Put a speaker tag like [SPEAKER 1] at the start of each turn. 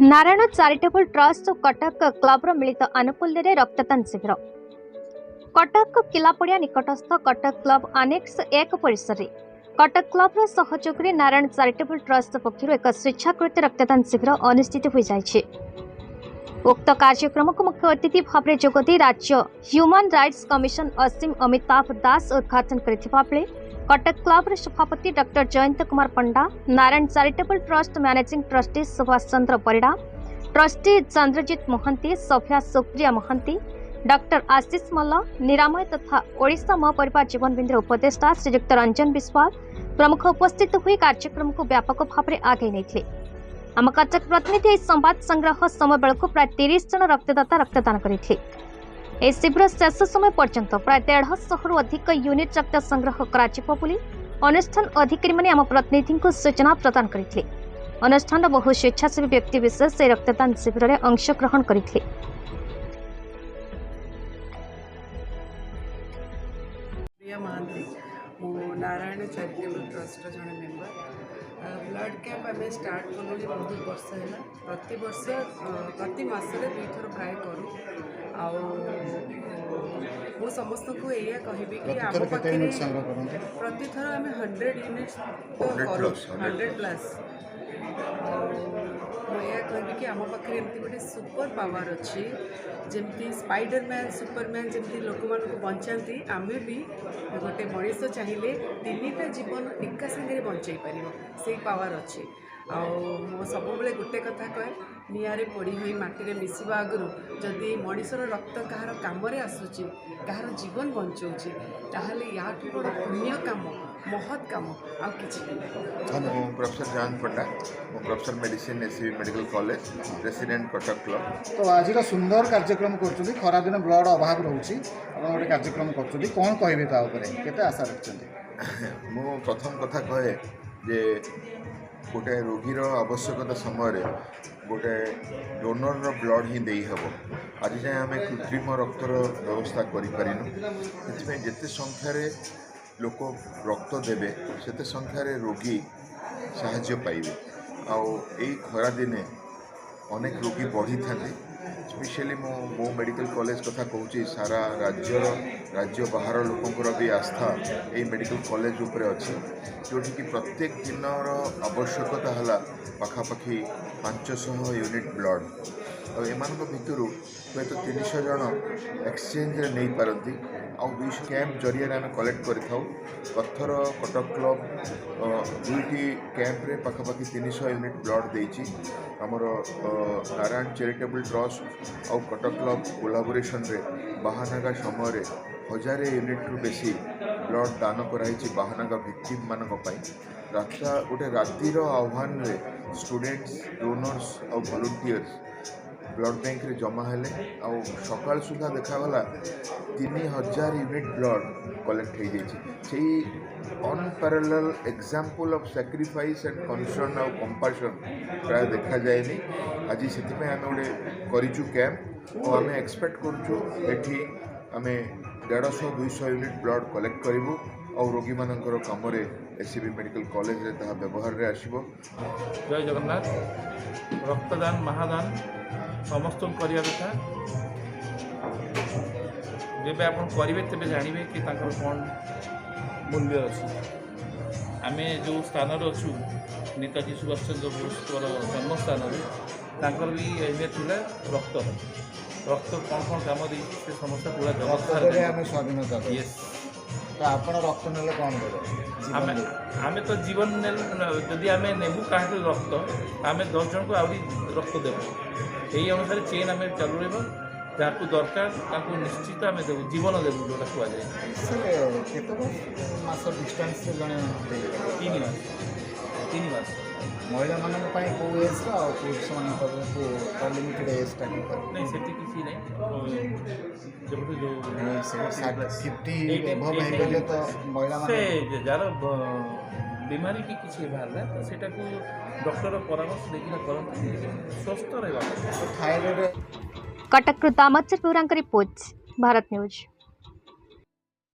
[SPEAKER 1] Narayan charitable trust और कटक क्लबर मिलित आनुकूल्य रक्तदान शिविर कटक किलापड़िया निकटस्थ कटक क्लब आनेक्स एक परिसर में कटक क्लबर सहयोग में नारायण चैरिटेबल ट्रस्ट पक्षर एक स्वेच्छाकृत रक्तदान शिविर अनुष्ठित हो जाए। उक्त कार्यक्रम को मुख्य अतिथि भाव में जोगदे राज्य human rights commission Asim Amitabh Das उद्घाटन करथिबा बेले कटक क्लबर सभापति doctor Jayant Kumar Panda, Narayan charitable trust managing trustee Subhash Chandra Parida, trustee Chandrajit Mohanty, सभ्या सुप्रिया मोहंती, डॉक्टर आशीष मल्ल, निरामय तथा ओडिशा महापरिवार जीवन बिंदु उपदेष्टा श्रीयुक्त रंजन विश्वाल प्रमुख उपस्थित हुई कार्यक्रम को व्यापक भाव में आगे नहीं। आम कटक प्रतिनिधि संवाद संग्रह समय बेलू प्राय 30 जन रक्तदाता रक्तदान करते। ए शिविर शेष समय पर्यंत प्राय 150 रु अधिक यूनिट रक्त संग्रह कर अनुष्ठान अधिकारी मैंने आम प्रतिनिधि को सूचना प्रदान करते। अनुष्ठान बहु स्वेच्छासेवी व्यक्ति विशेष ए रक्तदान शिविर में अंशग्रहण करते।
[SPEAKER 2] नारायण चैरिटेबल ट्रस्ट जड़े मेम्बर ब्लड कैंप आम स्टार्ट कलु बहुत वर्ष है। प्रति वर्ष प्रति मसरे 2 थर प्राय करूँ मु समस्त को यह कहि कि आम प्रति थर आम 100 यूनिट्स करूँ 100 प्लस मुझे कहि कि आम पाखे एमती गोटे सुपर पावर अच्छी जमती स्पाइडरमैन सुपरमैन जमती लोक मानक बचाती आम भी गोटे मनीष चाहिए 3टा जीवन एका सागर बचाई पार से पावर अच्छी मो सब गोटे कथा कहे निआरे पड़ी हुई माटी मिसवा आगु जदि मनीषर रक्त कहार कम आसूची कहार जीवन बचाऊँगी ताहले या बड़ पुण्य काम महत् काम आ
[SPEAKER 3] professor Jayant Panda professor medicine SCB medical college president Cuttack club.
[SPEAKER 4] तो आज सुंदर कार्यक्रम कर खरा दिन ब्लड अभाव रोचे गोटे कार्यक्रम कर कौन कहे केते आशा रखते
[SPEAKER 3] मु प्रथम कथा कहे जे गोटे रोगीर आवश्यकता समय गोटे डोनर ब्लड ही दे हम आज जाए आम कृत्रिम रक्तर व्यवस्था करें जिते संख्यार लोक रक्त देवे सेते संख्यार रोगी साहाय्य पाइबे आई खरा दिने अनेक रोगी बढ़ी था स्पेशली मो मेडिकल कॉलेज कथा कहूँ सारा राज्य बाहर लोकंर भी आस्था ये मेडिकल कॉलेज उपरे अच्छी जोटि कि प्रत्येक दिन आवश्यकता है पाखापाखि 500 यूनिट ब्लड और एम भितर हूँ तो 300 जन एक्सचेंज नहीं पारती आ 200 कैंप जरिए आम कलेक्ट करथर कटक क्लब 2टी कैंप्रे पाखापाखि 300 यूनिट ब्लड देती आमर नारायण चैरिटेबल ट्रस्ट और कटक क्लब कोलाबोरेशन रे बाहानागा समय 1000 यूनिट रु बेसी ब्लड दान कराई बाहानागा भिक्टिम मानक रास्ता गोटे रातिर आह्वान रे स्टूडेंट्स डोनर्स और वॉलंटियर्स ब्लड बैंक रे जमा हेले आ सकाल सुधा देखागला 3000 यूनिट ब्लड कलेक्ट हो जाइए unparalleled example of sacrifice and concern और कंपैशन प्राय देखा जाएनी आज से आम गोटे करूँ कैंप और आम एक्सपेक्ट करूँ एटी आम 150-200 यूनिट ब्लड कलेक्ट करूँ और रोगी मानकर कम एससीबी मेडिकल कॉलेज रे ताहा व्यवहार रे आसीबो।
[SPEAKER 5] जय जगन्नाथ। रक्तदान महादान समस्त करिया कथा जब आप करेंगे तेज जानवे कि कौन मूल्य अच्छी आम जो स्थान अच्छु नेताजी सुभाष चंद्र बोसर जन्म स्थान भी अहमियत थी रक्त रक्त कौन कौन काम दे समस्त पूरा जगत
[SPEAKER 4] स्वाधीनता
[SPEAKER 5] यस
[SPEAKER 4] तो आप रक्त ने कौन
[SPEAKER 5] आम तो जीवन जदि आम नेबू कहीं रक्त आम 10 जन को आहरी रक्त देव यही अनुसार चेन आम चालू रहा जहाँ दरकार निश्चित आम देव जीवन देव जोटा
[SPEAKER 4] मास डिस्टेंस जड़े
[SPEAKER 5] 3 मास
[SPEAKER 4] महिला मान कौ एज पुरुष मान लिमिटेड एजटा
[SPEAKER 5] नहीं से किसी नहीं
[SPEAKER 4] जो 50 एभव हो तो महिला
[SPEAKER 5] से जार बीमारी की किसी बाहर तो सेटा को डॉक्टर परामर्श देखिना करते स्वस्थ रहा।
[SPEAKER 1] Cuttack Damodar report Bharat news.